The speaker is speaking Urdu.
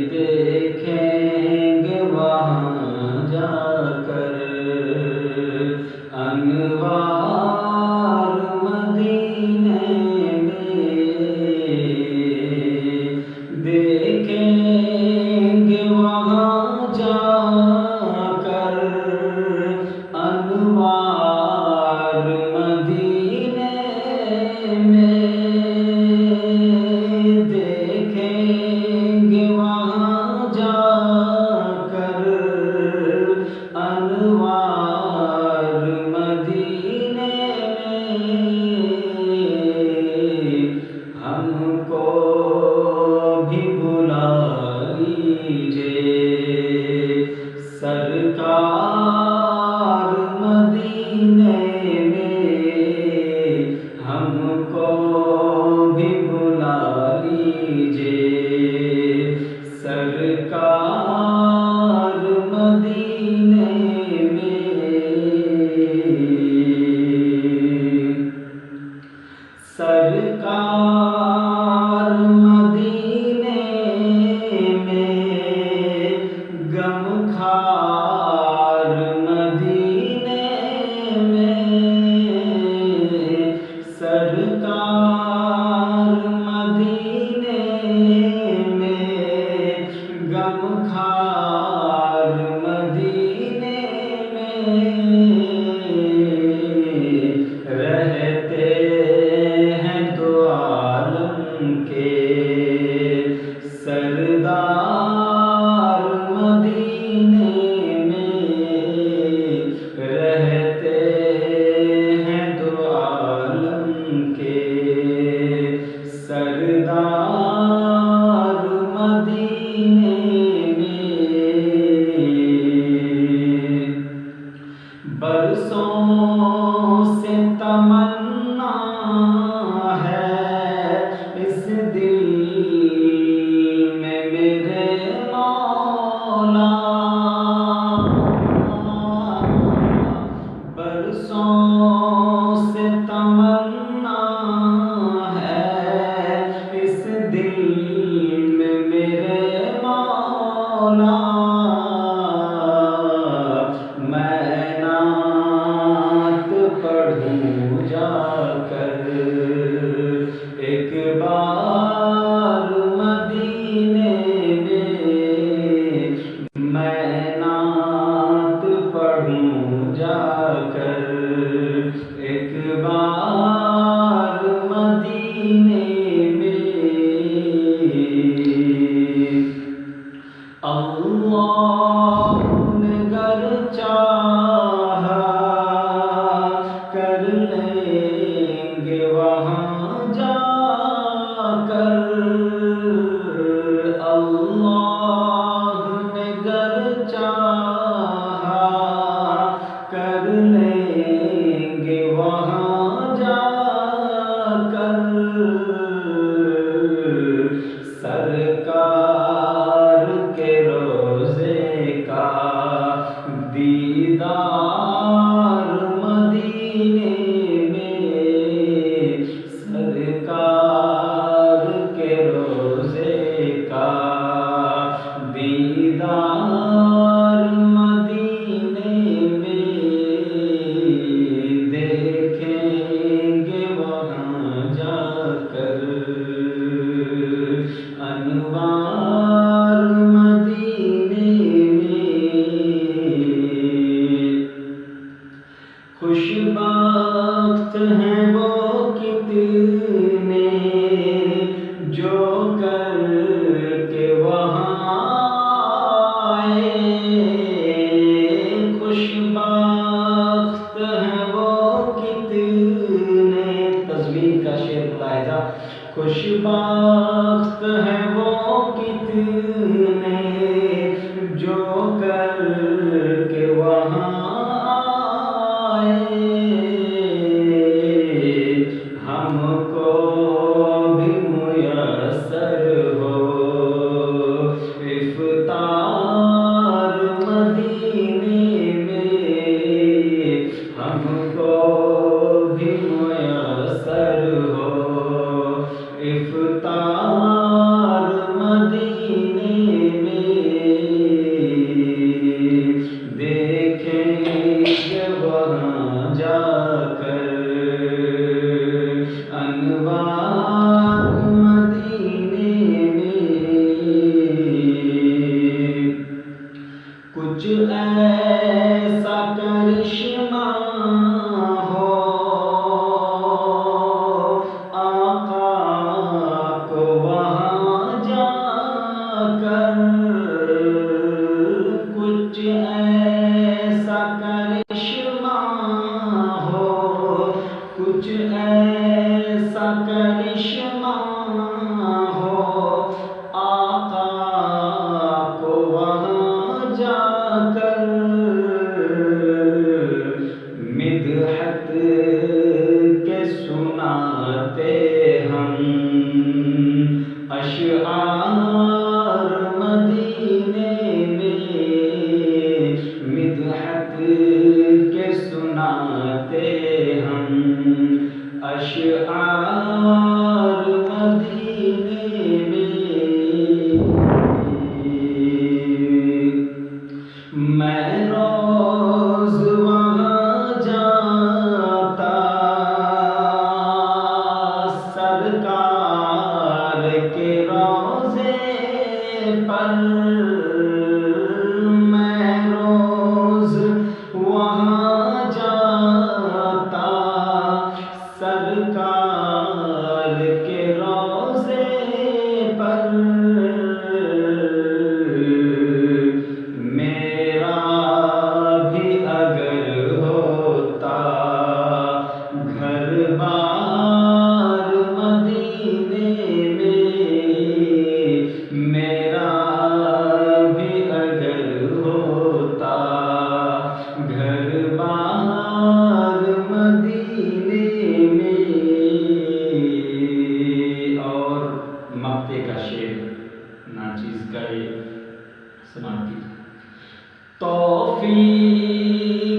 دیکھیں گے وہاں جا کر انوار مدینے میں، دیکھیں گے وہاں جا کر انوار مدینے میں، انوار مدینے میں ہم کو بھی بلا لیجیے سرکار مدینے میں، ہم کو بھی بلا لیجیے سرکار مدینے سرکار مدینے میں، غم خار مدینے میں، سرکار مدینے میں، غم خار مدینے میں رہتے سردار مدینے میں رہتے ہیں دو عالم کے سردار مدینے میں، برسوں سے تمنا ہے اس دل میں میرے مولا، برسوں سے تمنا ہے اس دل میں میرے مولا، میں نعت پڑھوں جا کر ایک بار مدینے میں، میں نعت پڑھوں جا کر ایک بار مدینے میں، اللہ نے گر چاہا کر لیں گے وہاں جا کر، اللہ نے گر چاہا کر لیں گے وہاں جا کر سرکار کے روزے کا دیدار مدینے میں، سرکار کے روزے کا دیدار مدینے میں دیکھیں گے وہاں جا کر انوار مدینے میں، خوش بخت ہیں وہ کتنے جو کر کے وہاں آئے، خوش بخت ہیں وہ کتنے، تزویر کا شعر ملاحظہ، خوش بخت ہیں وہ کتنے جو کر کے وہاں آئے، ہم کو بھی میسر ہو مدینے میں مدحت کے سناتے ہم اشعار مدینے میں روز وہاں جاتا سرکار کے روضے پر میں روز وہاں جاتا سرکار کے روضے پر گھر بار مدینے میں میرا بھی اگر ہوتا گھر بار مدینے میں. اور مقطع کا شعر ناچیز کا یہ سماعت کیجیے. توفیق